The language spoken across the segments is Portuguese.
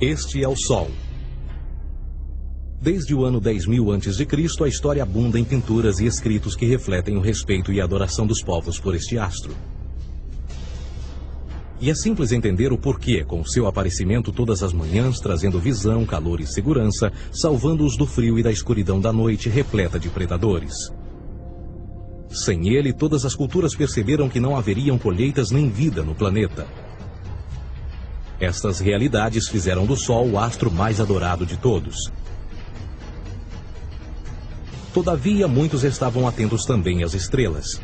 Este é o Sol. Desde o ano 10.000 a.C., a história abunda em pinturas e escritos que refletem o respeito e a adoração dos povos por este astro. E é simples entender o porquê, com seu aparecimento todas as manhãs, trazendo visão, calor e segurança, salvando-os do frio e da escuridão da noite repleta de predadores. Sem ele, todas as culturas perceberam que não haveriam colheitas nem vida no planeta. Estas realidades fizeram do Sol o astro mais adorado de todos. Todavia, muitos estavam atentos também às estrelas.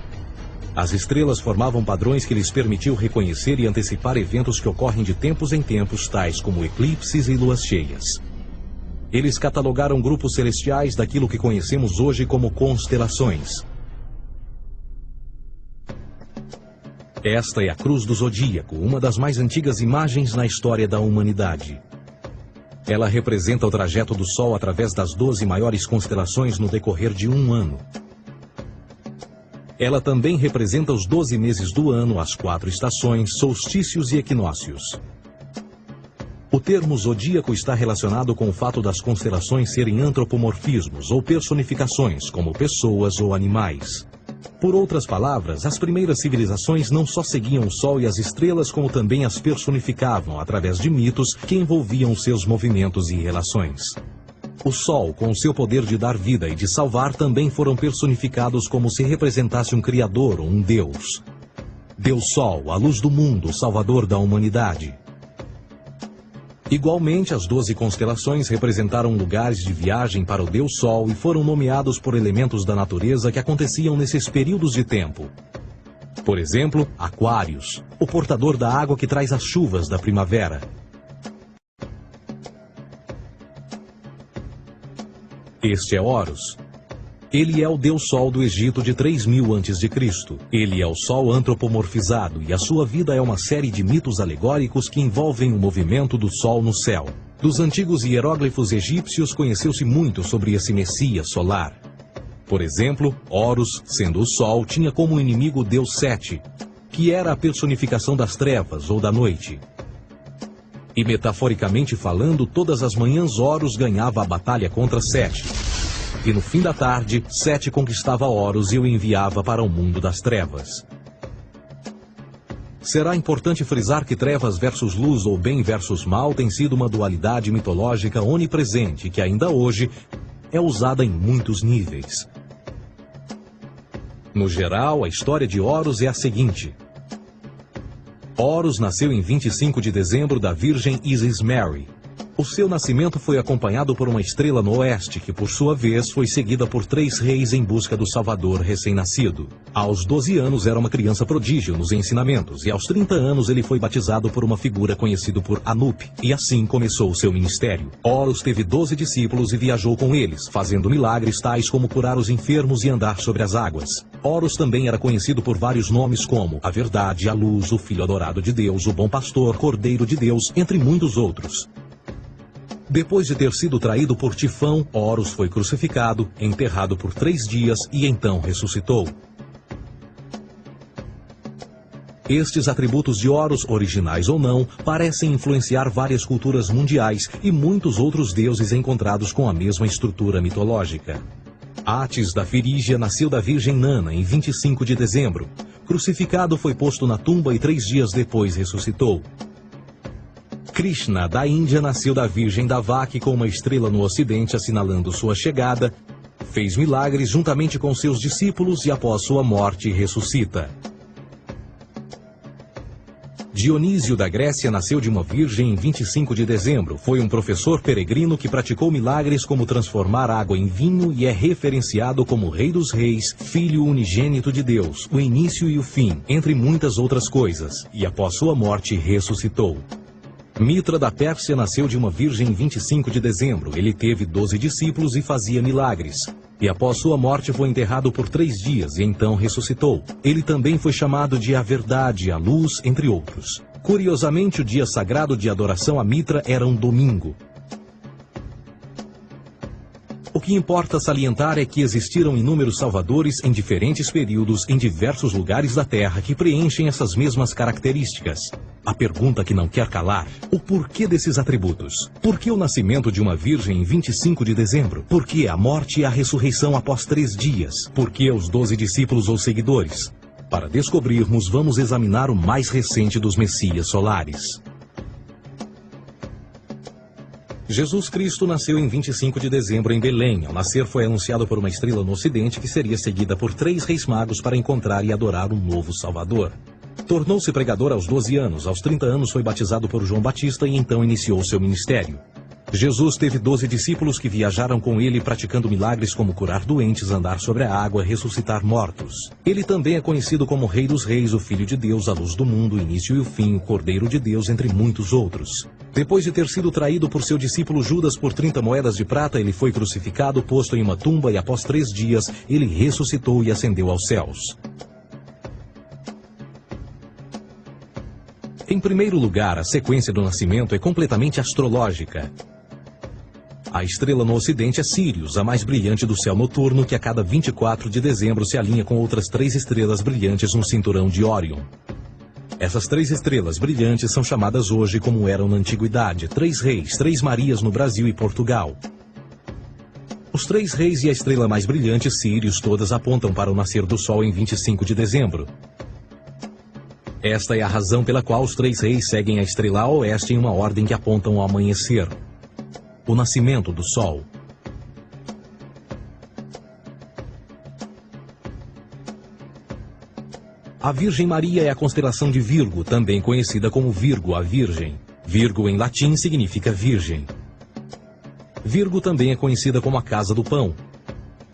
As estrelas formavam padrões que lhes permitiam reconhecer e antecipar eventos que ocorrem de tempos em tempos, tais como eclipses e luas cheias. Eles catalogaram grupos celestiais daquilo que conhecemos hoje como constelações. Esta é a Cruz do Zodíaco, uma das mais antigas imagens na história da humanidade. Ela representa o trajeto do Sol através das 12 maiores constelações no decorrer de um ano. Ela também representa os 12 meses do ano, as 4 estações, solstícios e equinócios. O termo zodíaco está relacionado com o fato das constelações serem antropomorfismos ou personificações, como pessoas ou animais. Por outras palavras, as primeiras civilizações não só seguiam o Sol e as estrelas, como também as personificavam através de mitos que envolviam seus movimentos e relações. O Sol, com seu poder de dar vida e de salvar, também foram personificados como se representasse um criador ou um Deus. Deus Sol, a luz do mundo, salvador da humanidade. Igualmente, as 12 constelações representaram lugares de viagem para o Deus Sol e foram nomeados por elementos da natureza que aconteciam nesses períodos de tempo. Por exemplo, Aquários, o portador da água que traz as chuvas da primavera. Este é Horus. Ele é o Deus Sol do Egito de 3.000 a.C. Ele é o Sol antropomorfizado e a sua vida é uma série de mitos alegóricos que envolvem o movimento do Sol no céu. Dos antigos hieróglifos egípcios conheceu-se muito sobre esse Messias solar. Por exemplo, Horus, sendo o Sol, tinha como inimigo o Deus Sete, que era a personificação das trevas ou da noite. E metaforicamente falando, todas as manhãs Horus ganhava a batalha contra Sete. E no fim da tarde, Sete conquistava Horus e o enviava para o mundo das trevas. Será importante frisar que trevas versus luz ou bem versus mal tem sido uma dualidade mitológica onipresente que ainda hoje é usada em muitos níveis. No geral, a história de Horus é a seguinte. Horus nasceu em 25 de dezembro da Virgem Isis Mary. O seu nascimento foi acompanhado por uma estrela no oeste, que por sua vez foi seguida por 3 reis em busca do Salvador recém-nascido. Aos 12 anos era uma criança prodígio nos ensinamentos, e aos 30 anos ele foi batizado por uma figura conhecida por Anup, e assim começou o seu ministério. Horus teve 12 discípulos e viajou com eles, fazendo milagres tais como curar os enfermos e andar sobre as águas. Horus também era conhecido por vários nomes como a Verdade, a Luz, o Filho Adorado de Deus, o Bom Pastor, Cordeiro de Deus, entre muitos outros. Depois de ter sido traído por Tifão, Horus foi crucificado, enterrado por 3 dias e então ressuscitou. Estes atributos de Horus, originais ou não, parecem influenciar várias culturas mundiais e muitos outros deuses encontrados com a mesma estrutura mitológica. Atis da Firígia nasceu da Virgem Nana em 25 de dezembro. Crucificado, foi posto na tumba e 3 dias depois ressuscitou. Krishna, da Índia, nasceu da Virgem Davaki com uma estrela no ocidente assinalando sua chegada, fez milagres juntamente com seus discípulos e após sua morte ressuscita. Dionísio da Grécia nasceu de uma virgem em 25 de dezembro. Foi um professor peregrino que praticou milagres como transformar água em vinho e é referenciado como Rei dos Reis, Filho unigênito de Deus, o início e o fim, entre muitas outras coisas, e após sua morte ressuscitou. Mitra da Pérsia nasceu de uma virgem em 25 de dezembro. Ele teve 12 discípulos e fazia milagres. E após sua morte foi enterrado por 3 dias e então ressuscitou. Ele também foi chamado de a Verdade, a Luz, entre outros. Curiosamente, o dia sagrado de adoração a Mitra era um domingo. O que importa salientar é que existiram inúmeros salvadores em diferentes períodos em diversos lugares da Terra que preenchem essas mesmas características. A pergunta que não quer calar: o porquê desses atributos? Por que o nascimento de uma virgem em 25 de dezembro? Por que a morte e a ressurreição após 3 dias? Por que os 12 discípulos ou seguidores? Para descobrirmos, vamos examinar o mais recente dos Messias solares. Jesus Cristo nasceu em 25 de dezembro em Belém. Ao nascer foi anunciado por uma estrela no ocidente que seria seguida por 3 reis magos para encontrar e adorar um novo Salvador. Tornou-se pregador aos 12 anos. Aos 30 anos foi batizado por João Batista e então iniciou seu ministério. Jesus teve 12 discípulos que viajaram com ele praticando milagres como curar doentes, andar sobre a água, ressuscitar mortos. Ele também é conhecido como Rei dos Reis, o Filho de Deus, a luz do mundo, o início e o fim, o Cordeiro de Deus, entre muitos outros. Depois de ter sido traído por seu discípulo Judas por 30 moedas de prata, ele foi crucificado, posto em uma tumba e após 3 dias ele ressuscitou e ascendeu aos céus. Em primeiro lugar, a sequência do nascimento é completamente astrológica. A estrela no ocidente é Sírius, a mais brilhante do céu noturno, que a cada 24 de dezembro se alinha com outras 3 estrelas brilhantes no cinturão de Órion. Essas 3 estrelas brilhantes são chamadas hoje, como eram na antiguidade, 3 reis, 3 Marias no Brasil e Portugal. Os 3 reis e a estrela mais brilhante, Sírius, todas apontam para o nascer do Sol em 25 de dezembro. Esta é a razão pela qual os 3 reis seguem a estrela a oeste em uma ordem que apontam ao amanhecer. O nascimento do Sol. A Virgem Maria é a constelação de Virgo, também conhecida como Virgo, a Virgem. Virgo em latim significa virgem. Virgo também é conhecida como a casa do pão.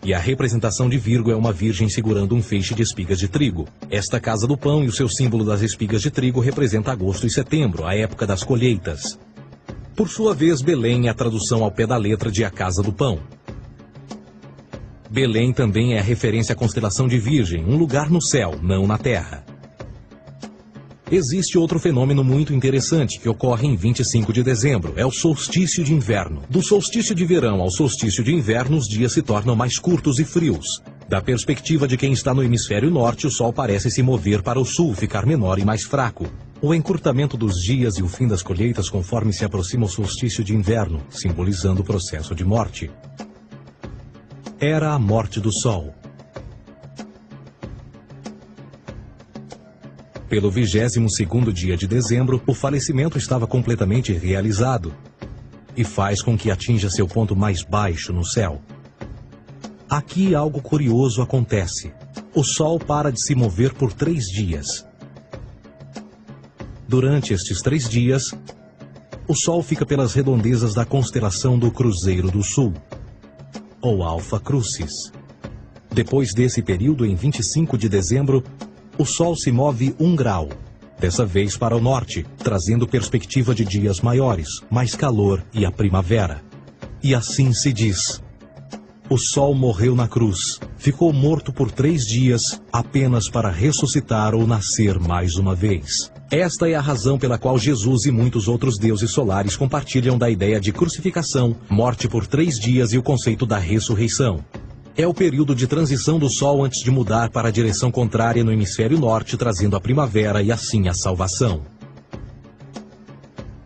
E a representação de Virgo é uma virgem segurando um feixe de espigas de trigo. Esta casa do pão e o seu símbolo das espigas de trigo representa agosto e setembro, a época das colheitas. Por sua vez, Belém é a tradução ao pé da letra de a casa do pão. Belém também é a referência à constelação de Virgem, um lugar no céu, não na terra. Existe outro fenômeno muito interessante que ocorre em 25 de dezembro, é o solstício de inverno. Do solstício de verão ao solstício de inverno, os dias se tornam mais curtos e frios. Da perspectiva de quem está no hemisfério norte, o Sol parece se mover para o sul, ficar menor e mais fraco. O encurtamento dos dias e o fim das colheitas conforme se aproxima o solstício de inverno, simbolizando o processo de morte. Era a morte do Sol. Pelo 22º dia de dezembro, o falecimento estava completamente realizado e faz com que atinja seu ponto mais baixo no céu. Aqui algo curioso acontece. O Sol para de se mover por 3 dias. Durante estes 3 dias, o Sol fica pelas redondezas da constelação do Cruzeiro do Sul, ou Alfa Crucis. Depois desse período, em 25 de dezembro, o Sol se move 1 grau, dessa vez para o norte, trazendo perspectiva de dias maiores, mais calor e a primavera. E assim se diz: o Sol morreu na cruz, ficou morto por 3 dias, apenas para ressuscitar ou nascer mais uma vez. Esta é a razão pela qual Jesus e muitos outros deuses solares compartilham da ideia de crucificação, morte por 3 dias e o conceito da ressurreição. É o período de transição do Sol antes de mudar para a direção contrária no hemisfério norte, trazendo a primavera e assim a salvação.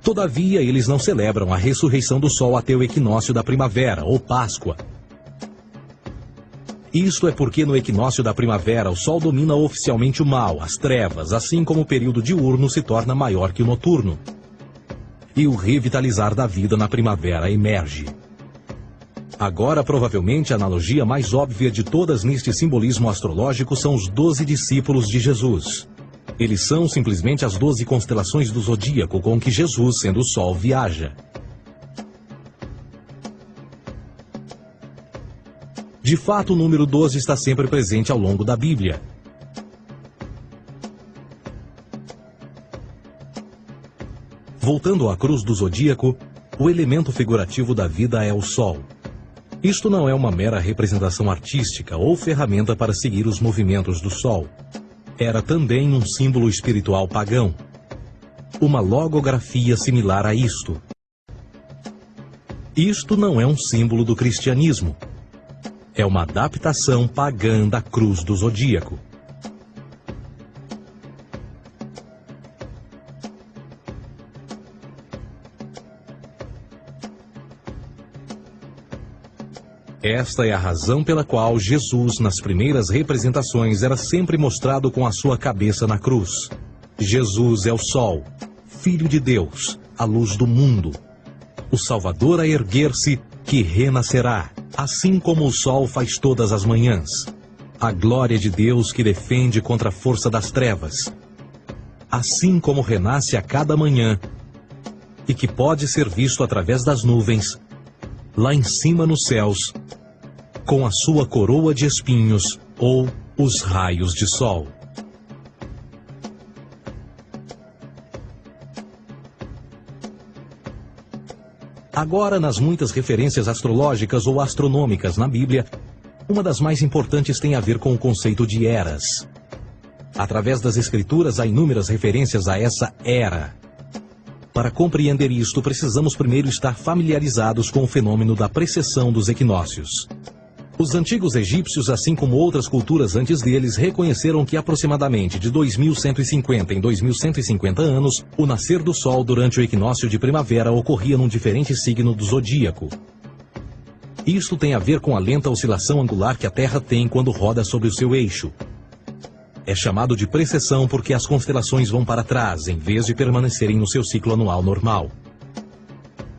Todavia, eles não celebram a ressurreição do Sol até o equinócio da primavera, ou Páscoa. Isto é porque no equinócio da primavera o Sol domina oficialmente o mal, as trevas, assim como o período diurno se torna maior que o noturno. E o revitalizar da vida na primavera emerge. Agora, provavelmente, a analogia mais óbvia de todas neste simbolismo astrológico são os 12 discípulos de Jesus. Eles são simplesmente as 12 constelações do zodíaco com que Jesus, sendo o Sol, viaja. De fato, o número 12 está sempre presente ao longo da Bíblia. Voltando à cruz do zodíaco, o elemento figurativo da vida é o Sol. Isto não é uma mera representação artística ou ferramenta para seguir os movimentos do Sol. Era também um símbolo espiritual pagão. Uma logografia similar a isto. Isto não é um símbolo do cristianismo. É uma adaptação pagã da cruz do zodíaco. Esta é a razão pela qual Jesus, nas primeiras representações, era sempre mostrado com a sua cabeça na cruz. Jesus é o Sol, Filho de Deus, a luz do mundo. O Salvador a erguer-se, que renascerá, assim como o sol faz todas as manhãs. A glória de Deus que defende contra a força das trevas. Assim como renasce a cada manhã, e que pode ser visto através das nuvens, lá em cima nos céus, com a sua coroa de espinhos ou os raios de sol. Agora, nas muitas referências astrológicas ou astronômicas na Bíblia, uma das mais importantes tem a ver com o conceito de eras. Através das Escrituras há inúmeras referências a essa era. Para compreender isto, precisamos primeiro estar familiarizados com o fenômeno da precessão dos equinócios. Os antigos egípcios, assim como outras culturas antes deles, reconheceram que aproximadamente de 2150 em 2150 anos, o nascer do Sol durante o equinócio de primavera ocorria num diferente signo do zodíaco. Isto tem a ver com a lenta oscilação angular que a Terra tem quando roda sobre o seu eixo. É chamado de precessão porque as constelações vão para trás, em vez de permanecerem no seu ciclo anual normal.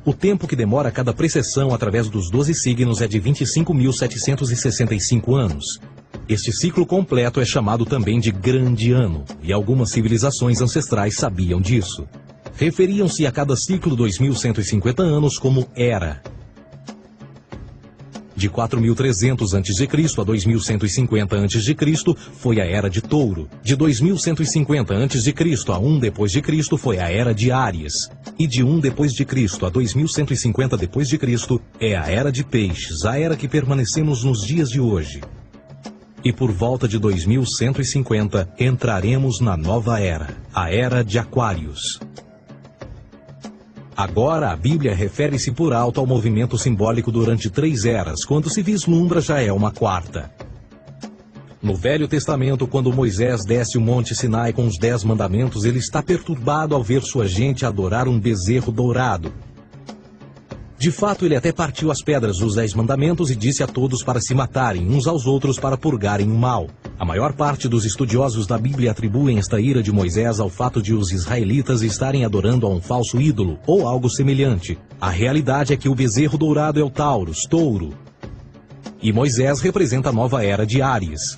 O tempo que demora cada precessão através dos 12 signos é de 25.765 anos. Este ciclo completo é chamado também de Grande Ano, e algumas civilizações ancestrais sabiam disso. Referiam-se a cada ciclo 2150 anos como Era. De 4.300 a.C. a 2150 a.C. foi a Era de Touro. De 2150 a.C. a 1 d.C. foi a Era de Áries. E de 1 d.C. a 2150 d.C. é a Era de Peixes, a era que permanecemos nos dias de hoje. E por volta de 2150 entraremos na nova era, a Era de Aquários. Agora, a Bíblia refere-se por alto ao movimento simbólico durante 3 eras, quando se vislumbra já é uma quarta. No Velho Testamento, quando Moisés desce o Monte Sinai com os 10 mandamentos, ele está perturbado ao ver sua gente adorar um bezerro dourado. De fato, ele até partiu as pedras dos 10 mandamentos e disse a todos para se matarem uns aos outros para purgarem o mal. A maior parte dos estudiosos da Bíblia atribuem esta ira de Moisés ao fato de os israelitas estarem adorando a um falso ídolo ou algo semelhante. A realidade é que o bezerro dourado é o Taurus, touro. E Moisés representa a nova era de Áries.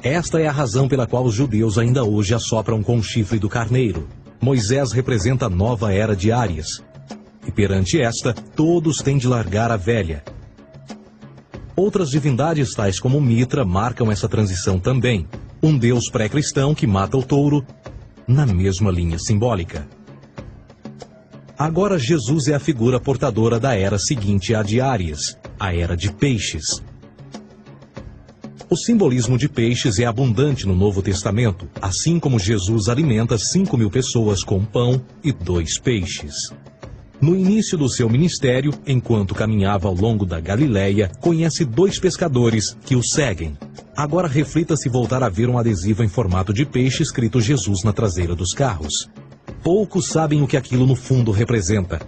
Esta é a razão pela qual os judeus ainda hoje assopram com o chifre do carneiro. Moisés representa a nova era de Áries. E perante esta, todos têm de largar a velha. Outras divindades, tais como Mitra, marcam essa transição também. Um deus pré-cristão que mata o touro, na mesma linha simbólica. Agora Jesus é a figura portadora da era seguinte à de Áries, a era de Peixes. O simbolismo de peixes é abundante no Novo Testamento, assim como Jesus alimenta 5.000 pessoas com pão e 2 peixes. No início do seu ministério, enquanto caminhava ao longo da Galileia, conhece 2 pescadores que o seguem. Agora reflita-se voltar a ver um adesivo em formato de peixe escrito Jesus na traseira dos carros. Poucos sabem o que aquilo no fundo representa.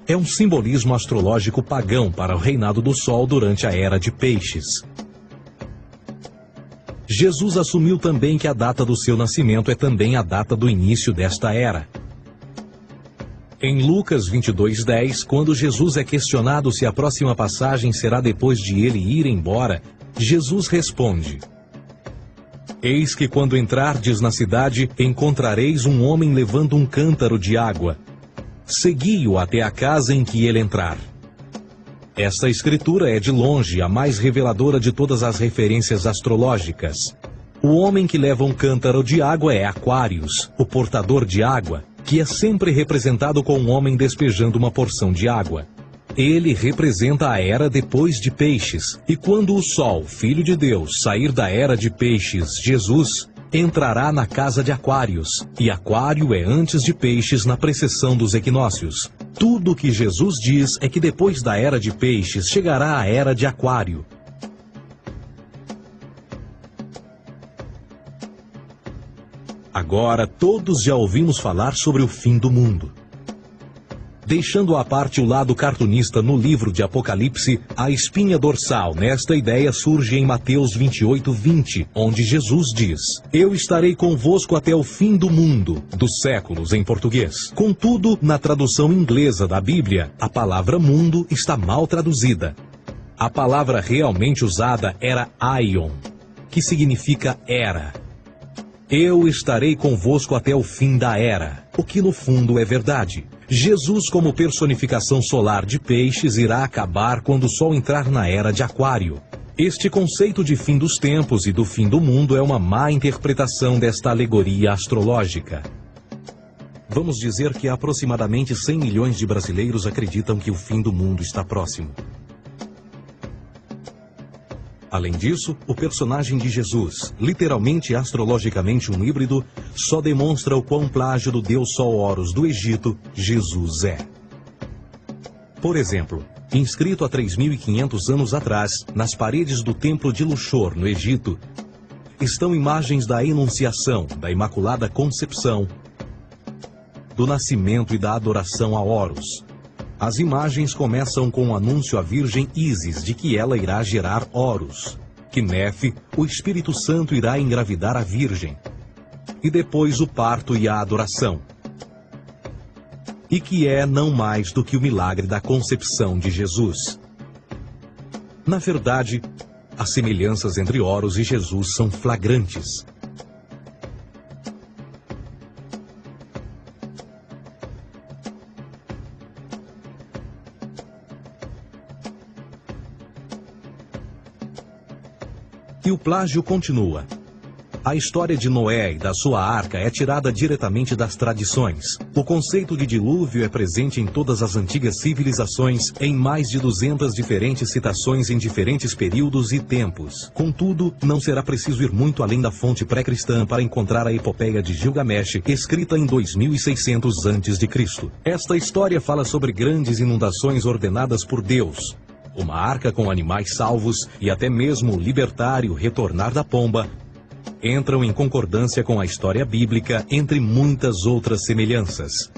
É um simbolismo astrológico pagão para o reinado do Sol durante a Era de Peixes. Jesus assumiu também que a data do seu nascimento é também a data do início desta era. Em Lucas 22:10, quando Jesus é questionado se a próxima passagem será depois de ele ir embora, Jesus responde: Eis que quando entrardes na cidade, encontrareis um homem levando um cântaro de água. Segui-o até a casa em que ele entrar. Esta escritura é de longe a mais reveladora de todas as referências astrológicas. O homem que leva um cântaro de água é Aquários, o portador de água, que é sempre representado com um homem despejando uma porção de água. Ele representa a era depois de Peixes, e quando o Sol, Filho de Deus, sair da era de Peixes, Jesus, entrará na casa de Aquários, e Aquário é antes de Peixes na precessão dos equinócios. Tudo o que Jesus diz é que depois da era de Peixes chegará a era de Aquário. Agora todos já ouvimos falar sobre o fim do mundo. Deixando à parte o lado cartunista no livro de Apocalipse, a espinha dorsal nesta ideia surge em Mateus 28:20, onde Jesus diz: Eu estarei convosco até o fim do mundo, dos séculos em português. Contudo, na tradução inglesa da Bíblia, a palavra mundo está mal traduzida. A palavra realmente usada era aion, que significa era. Eu estarei convosco até o fim da era, o que no fundo é verdade. Jesus, como personificação solar de peixes, irá acabar quando o Sol entrar na era de Aquário. Este conceito de fim dos tempos e do fim do mundo é uma má interpretação desta alegoria astrológica. Vamos dizer que aproximadamente 100 milhões de brasileiros acreditam que o fim do mundo está próximo. Além disso, o personagem de Jesus, literalmente e astrologicamente um híbrido, só demonstra o quão plágio do deus Sol Horus do Egito, Jesus é. Por exemplo, inscrito há 3.500 anos atrás, nas paredes do templo de Luxor, no Egito, estão imagens da Enunciação, da Imaculada Concepção, do nascimento e da adoração a Horus. As imagens começam com o anúncio à Virgem Ísis de que ela irá gerar Horus, que Nefe, o Espírito Santo, irá engravidar a Virgem, e depois o parto e a adoração, e que é não mais do que o milagre da concepção de Jesus. Na verdade, as semelhanças entre Horus e Jesus são flagrantes. E o plágio continua. A história de Noé e da sua arca é tirada diretamente das tradições. O conceito de dilúvio é presente em todas as antigas civilizações, em mais de 200 diferentes citações em diferentes períodos e tempos. Contudo, não será preciso ir muito além da fonte pré-cristã para encontrar a epopeia de Gilgamesh, escrita em 2600 a.C. Esta história fala sobre grandes inundações ordenadas por Deus, uma arca com animais salvos e até mesmo o libertário retornar da pomba, entram em concordância com a história bíblica, entre muitas outras semelhanças.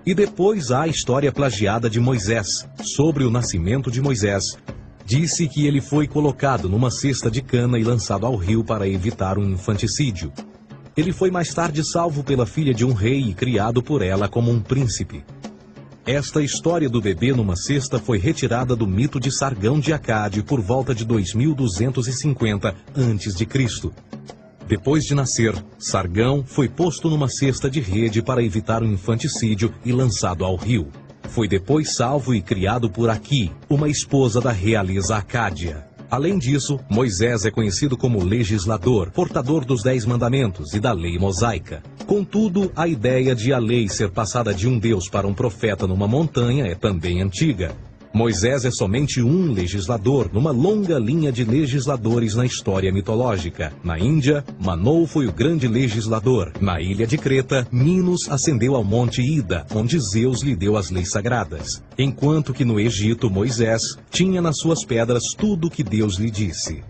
E depois há a história plagiada de Moisés. Sobre o nascimento de Moisés, disse que ele foi colocado numa cesta de cana e lançado ao rio para evitar um infanticídio. Ele foi mais tarde salvo pela filha de um rei e criado por ela como um príncipe. Esta história do bebê numa cesta foi retirada do mito de Sargão de Acade por volta de 2250 a.C. Depois de nascer, Sargão foi posto numa cesta de rede para evitar um infanticídio e lançado ao rio. Foi depois salvo e criado por Aqui, uma esposa da realeza Acádia. Além disso, Moisés é conhecido como legislador, portador dos 10 mandamentos e da lei mosaica. Contudo, a ideia de a lei ser passada de um deus para um profeta numa montanha é também antiga. Moisés é somente um legislador numa longa linha de legisladores na história mitológica. Na Índia, Manou foi o grande legislador. Na ilha de Creta, Minos ascendeu ao monte Ida, onde Zeus lhe deu as leis sagradas. Enquanto que no Egito, Moisés tinha nas suas pedras tudo o que Deus lhe disse.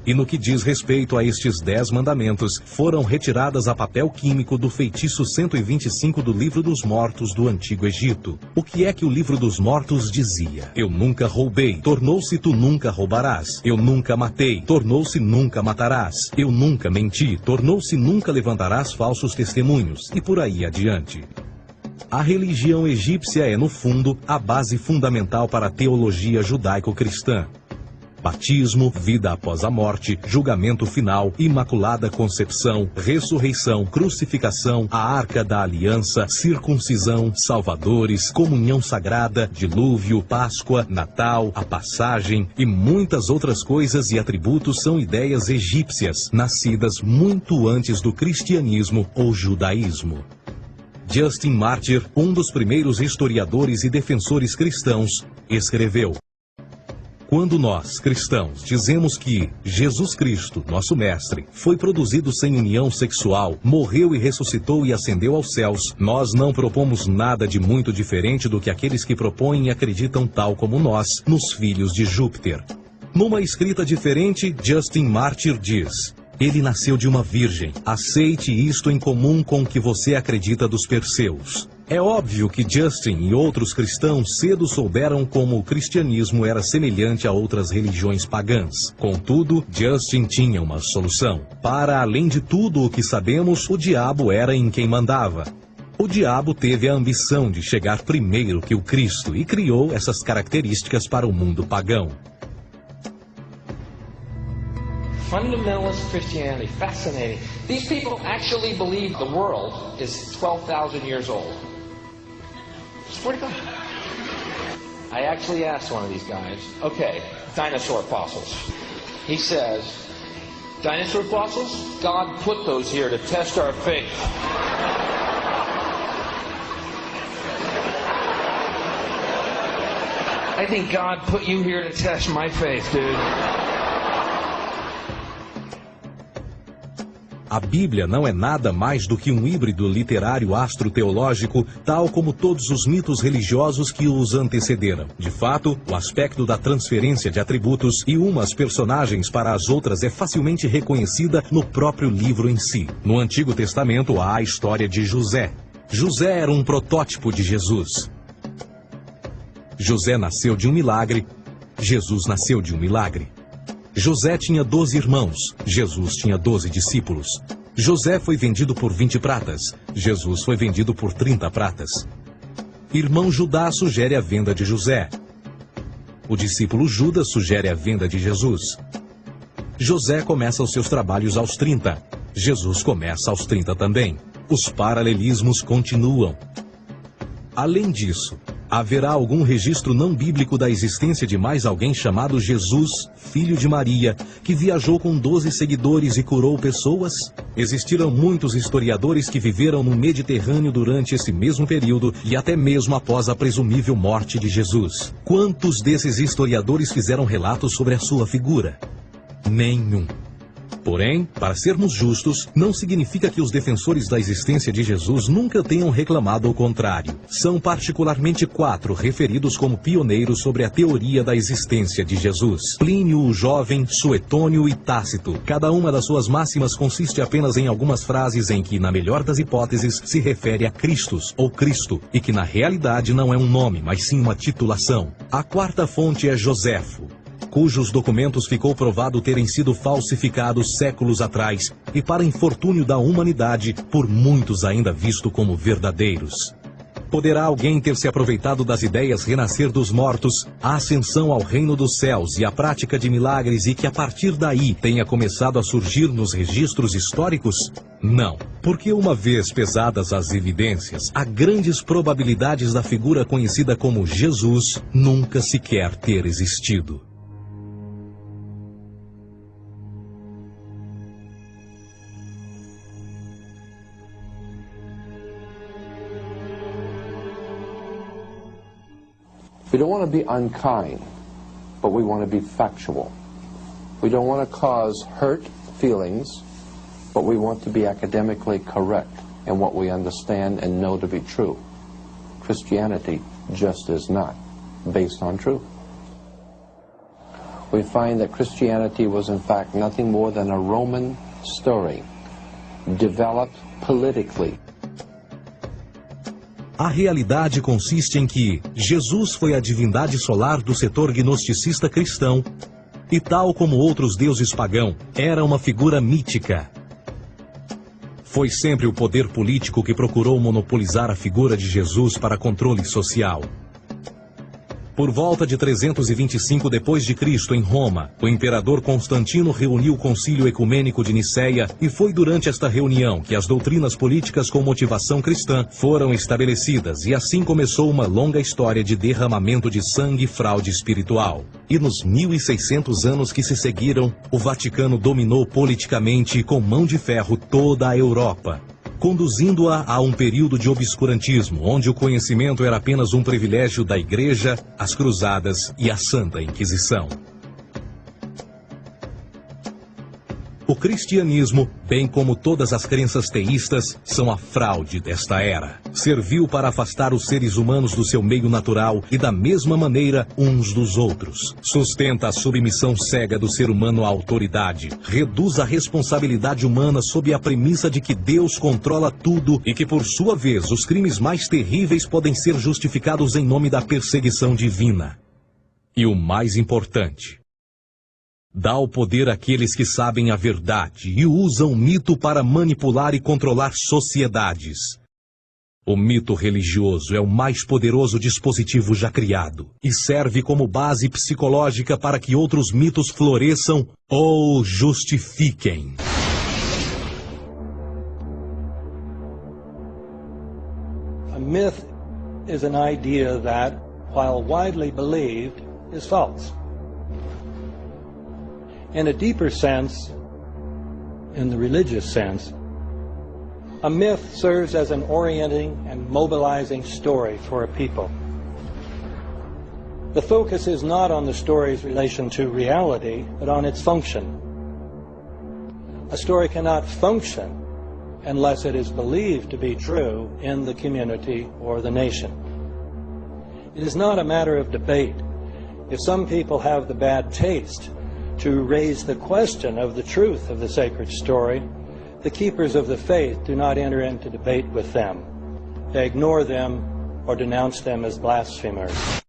E no que diz respeito a estes 10 mandamentos, foram retiradas a papel químico do feitiço 125 do Livro dos Mortos do Antigo Egito. O que é que o Livro dos Mortos dizia? Eu nunca roubei, tornou-se tu nunca roubarás. Eu nunca matei, tornou-se nunca matarás. Eu nunca menti, tornou-se nunca levantarás falsos testemunhos. E por aí adiante. A religião egípcia é, no fundo, a base fundamental para a teologia judaico-cristã. Batismo, vida após a morte, julgamento final, imaculada concepção, ressurreição, crucificação, a arca da aliança, circuncisão, salvadores, comunhão sagrada, dilúvio, Páscoa, Natal, a passagem e muitas outras coisas e atributos são ideias egípcias, nascidas muito antes do cristianismo ou judaísmo. Justin Martyr, um dos primeiros historiadores e defensores cristãos, escreveu: quando nós, cristãos, dizemos que Jesus Cristo, nosso Mestre, foi produzido sem união sexual, morreu e ressuscitou e ascendeu aos céus, nós não propomos nada de muito diferente do que aqueles que propõem e acreditam tal como nós, nos filhos de Júpiter. Numa escrita diferente, Justin Martyr diz: ele nasceu de uma virgem. Aceite isto em comum com o que você acredita dos Perseus. É óbvio que Justin e outros cristãos cedo souberam como o cristianismo era semelhante a outras religiões pagãs. Contudo, Justin tinha uma solução. Para além de tudo o que sabemos, o diabo era em quem mandava. O diabo teve a ambição de chegar primeiro que o Cristo e criou essas características para o mundo pagão. Fundamentalist Christianity, fascinating. These people actually believe the world is 12,000 years old. Swear to God. I actually asked one of these guys, okay, dinosaur fossils. He says, dinosaur fossils? God put those here to test our faith. I think God put you here to test my faith, dude. A Bíblia não é nada mais do que um híbrido literário astroteológico, tal como todos os mitos religiosos que os antecederam. De fato, o aspecto da transferência de atributos e umas personagens para as outras é facilmente reconhecida no próprio livro em si. No Antigo Testamento há a história de José. José era um protótipo de Jesus. José nasceu de um milagre, Jesus nasceu de um milagre. José tinha 12 irmãos, Jesus tinha 12 discípulos. José foi vendido por 20 pratas, Jesus foi vendido por 30 pratas. Irmão Judá sugere a venda de José. O discípulo Judas sugere a venda de Jesus. José começa os seus trabalhos aos 30, Jesus começa aos 30 também. Os paralelismos continuam. Além disso, haverá algum registro não bíblico da existência de mais alguém chamado Jesus, filho de Maria, que viajou com 12 seguidores e curou pessoas? Existiram muitos historiadores que viveram no Mediterrâneo durante esse mesmo período e até mesmo após a presumível morte de Jesus. Quantos desses historiadores fizeram relatos sobre a sua figura? Nenhum. Porém, para sermos justos, não significa que os defensores da existência de Jesus nunca tenham reclamado o contrário. São particularmente 4 referidos como pioneiros sobre a teoria da existência de Jesus: Plínio o Jovem, Suetônio e Tácito. Cada uma das suas máximas consiste apenas em algumas frases em que, na melhor das hipóteses, se refere a Christus ou Cristo, e que na realidade não é um nome, mas sim uma titulação. A 4ª fonte é Joséfo, cujos documentos ficou provado terem sido falsificados séculos atrás e, para infortúnio da humanidade, por muitos ainda visto como verdadeiros. Poderá alguém ter se aproveitado das ideias renascer dos mortos, a ascensão ao reino dos céus e a prática de milagres e que a partir daí tenha começado a surgir nos registros históricos? Não, porque uma vez pesadas as evidências, há grandes probabilidades da figura conhecida como Jesus nunca sequer ter existido. We don't want to be unkind, but we want to be factual. We don't want to cause hurt feelings, but we want to be academically correct in what we understand and know to be true. Christianity just is not based on truth. We find that Christianity was in fact nothing more than a Roman story, developed politically. A realidade consiste em que Jesus foi a divindade solar do setor gnosticista cristão e, tal como outros deuses pagãos, era uma figura mítica. Foi sempre o poder político que procurou monopolizar a figura de Jesus para controle social. Por volta de 325 d.C., em Roma, o imperador Constantino reuniu o Concílio Ecumênico de Niceia e foi durante esta reunião que as doutrinas políticas com motivação cristã foram estabelecidas e assim começou uma longa história de derramamento de sangue e fraude espiritual. E nos 1600 anos que se seguiram, o Vaticano dominou politicamente e com mão de ferro toda a Europa, conduzindo-a a um período de obscurantismo, onde o conhecimento era apenas um privilégio da Igreja, as Cruzadas e a Santa Inquisição. O O cristianismo, bem como todas as crenças teístas, são a fraude desta era. Serviu para afastar os seres humanos do seu meio natural e da mesma maneira uns dos outros. Sustenta a submissão cega do ser humano à autoridade. Reduz a responsabilidade humana sob a premissa de que Deus controla tudo e que, por sua vez, os crimes mais terríveis podem ser justificados em nome da perseguição divina. E o mais importante, dá o poder àqueles que sabem a verdade e usam o mito para manipular e controlar sociedades. O mito religioso é o mais poderoso dispositivo já criado e serve como base psicológica para que outros mitos floresçam ou justifiquem. A myth is an idea that, while widely believed, is false. In a deeper sense, in the religious sense, a myth serves as an orienting and mobilizing story for a people. The focus is not on the story's relation to reality, but on its function. A story cannot function unless it is believed to be true in the community or the nation. It is not a matter of debate. If some people have the bad taste to raise the question of the truth of the sacred story, the keepers of the faith do not enter into debate with them. They ignore them or denounce them as blasphemers.